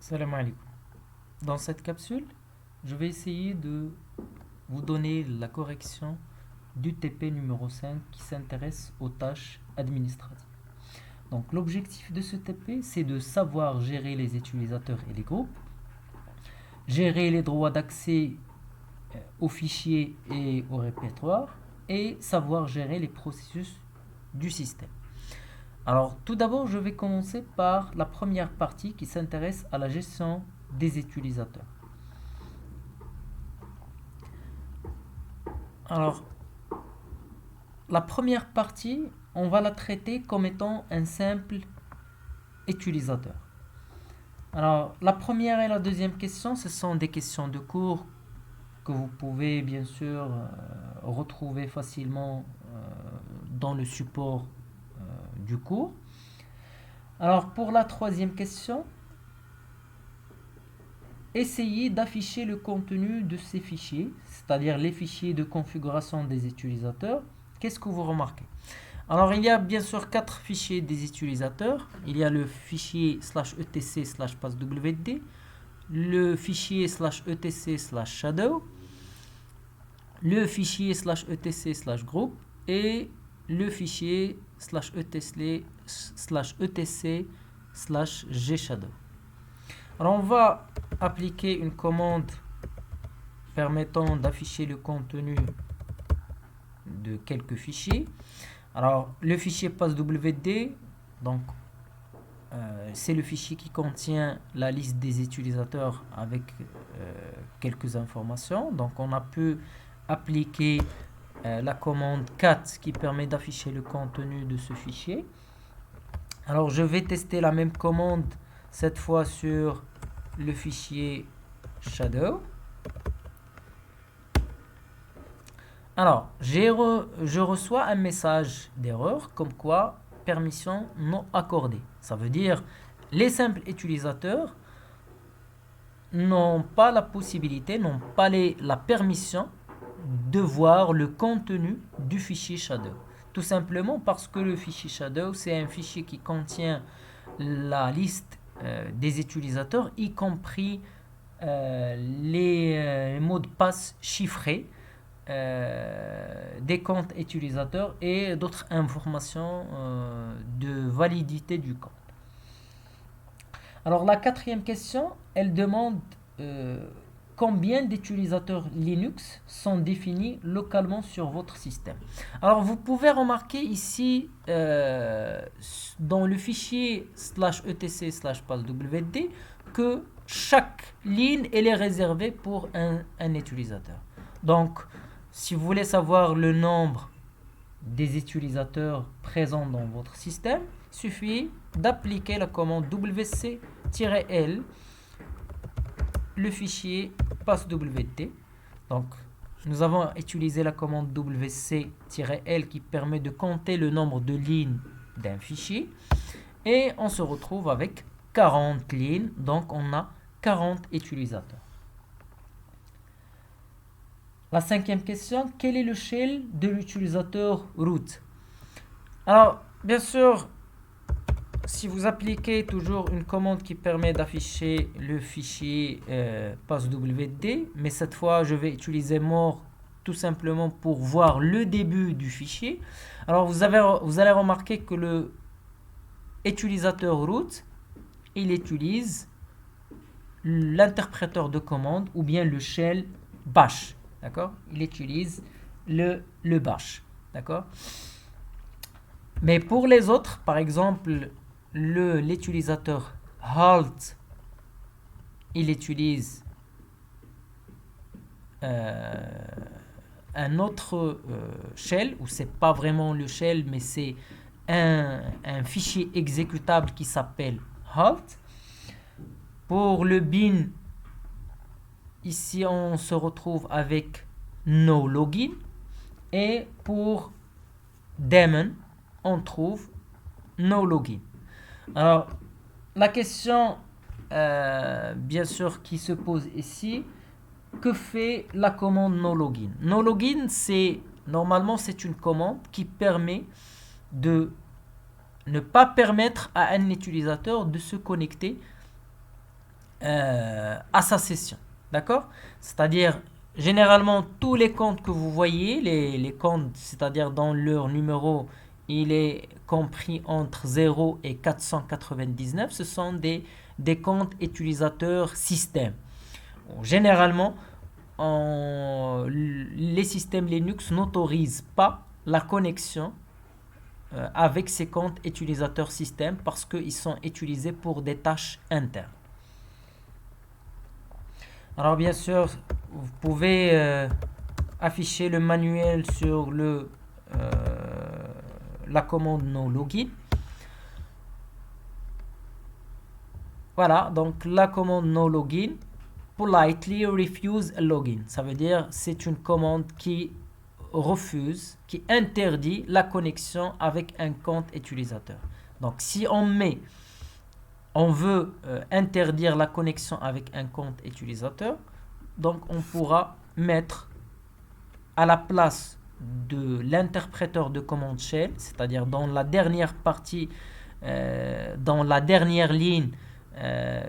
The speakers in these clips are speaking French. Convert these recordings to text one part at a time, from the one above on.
Salam alaikum. Dans cette capsule, je vais essayer de vous donner la correction du TP numéro 5 qui s'intéresse aux tâches administratives. Donc l'objectif de ce TP, c'est de savoir gérer les utilisateurs et les groupes, gérer les droits d'accès aux fichiers et au répertoire, et savoir gérer les processus du système. Alors tout d'abord, je vais commencer par la première partie qui s'intéresse à la gestion des utilisateurs. Alors, la première partie, on va la traiter comme étant un simple utilisateur. Alors, la première et la deuxième question, ce sont des questions de cours que vous pouvez bien sûr retrouver facilement dans le support du cours. Alors, pour la troisième question, essayez d'afficher le contenu de ces fichiers, c'est-à-dire les fichiers de configuration des utilisateurs. Qu'est-ce que vous remarquez? Alors, il y a bien sûr 4 fichiers des utilisateurs. Il y a le fichier /etc/passwd, le fichier /etc/shadow, le fichier /etc/group et le fichier /etc/gShadow. Alors, on va appliquer une commande permettant d'afficher le contenu de quelques fichiers. Alors, le fichier passwd, donc c'est le fichier qui contient la liste des utilisateurs avec quelques informations. Donc, on a pu appliquer la commande cat qui permet d'afficher le contenu de ce fichier. Alors, je vais tester la même commande cette fois sur le fichier shadow. Alors, je reçois un message d'erreur comme quoi permission non accordée. Ça veut dire les simples utilisateurs n'ont pas la possibilité, n'ont pas la permission de voir le contenu du fichier shadow. Tout simplement parce que le fichier shadow, c'est un fichier qui contient la liste des utilisateurs, y compris les mots de passe chiffrés des comptes utilisateurs et d'autres informations de validité du compte. Alors la quatrième question, elle demande combien d'utilisateurs Linux sont définis localement sur votre système. Alors vous pouvez remarquer ici dans le fichier /etc/passwd que chaque ligne elle est réservée pour un utilisateur. Donc si vous voulez savoir le nombre des utilisateurs présents dans votre système, il suffit d'appliquer la commande wc-l, le fichier passwd. Donc, nous avons utilisé la commande wc-l qui permet de compter le nombre de lignes d'un fichier. Et on se retrouve avec 40 lignes, donc on a 40 utilisateurs. La cinquième question, quel est le shell de l'utilisateur root? Alors, bien sûr, si vous appliquez toujours une commande qui permet d'afficher le fichier passwd, mais cette fois, je vais utiliser more tout simplement pour voir le début du fichier. Alors, vous allez remarquer que le utilisateur root, il utilise l'interpréteur de commande ou bien le shell bash. D'accord? Il utilise le bash. D'accord? Mais pour les autres, par exemple, l'utilisateur halt, il utilise un autre shell, ou c'est pas vraiment le shell, mais c'est un fichier exécutable qui s'appelle halt. Pour le bin, ici, on se retrouve avec no login. Et pour daemon, on trouve no login. Alors, la question, bien sûr, qui se pose ici, que fait la commande no login? No login, normalement, c'est une commande qui permet de ne pas permettre à un utilisateur de se connecter à sa session. D'accord? C'est-à-dire, généralement, tous les comptes que vous voyez, les comptes, c'est-à-dire dans leur numéro, il est compris entre 0 et 499, ce sont des comptes utilisateurs système. Généralement, les systèmes Linux n'autorisent pas la connexion avec ces comptes utilisateurs système parce qu'ils sont utilisés pour des tâches internes. Alors bien sûr, vous pouvez afficher le manuel sur la commande no login. Voilà, donc la commande no login, politely refuse a login. Ça veut dire c'est une commande qui refuse, qui interdit la connexion avec un compte utilisateur. Donc si on veut interdire la connexion avec un compte utilisateur, donc on pourra mettre à la place de l'interpréteur de commande shell, c'est-à-dire dans la dernière partie, dans la dernière ligne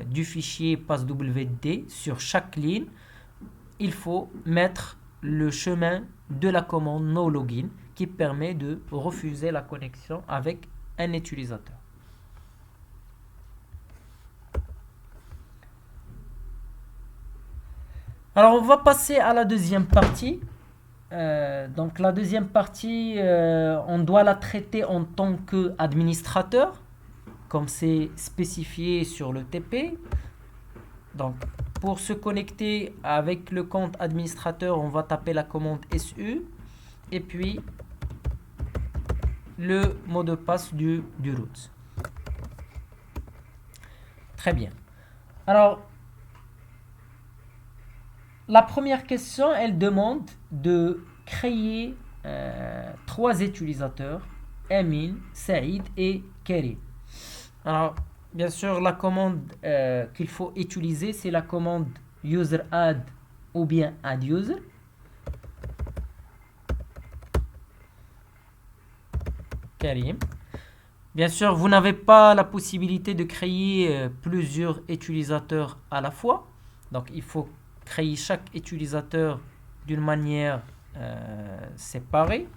du fichier passwd, sur chaque ligne, il faut mettre le chemin de la commande no login qui permet de refuser la connexion avec un utilisateur. Alors on va passer à la deuxième partie. Donc la deuxième partie, on doit la traiter en tant qu'administrateur, comme c'est spécifié sur le TP. Donc pour se connecter avec le compte administrateur, on va taper la commande SU et puis le mot de passe du root. Très bien. Alors, la première question, elle demande de créer 3 utilisateurs, Amin, Saïd et Karim. Alors, bien sûr, la commande qu'il faut utiliser, c'est la commande user add ou bien add user. Karim. Bien sûr, vous n'avez pas la possibilité de créer plusieurs utilisateurs à la fois. Donc, il faut créer chaque utilisateur d'une manière séparée.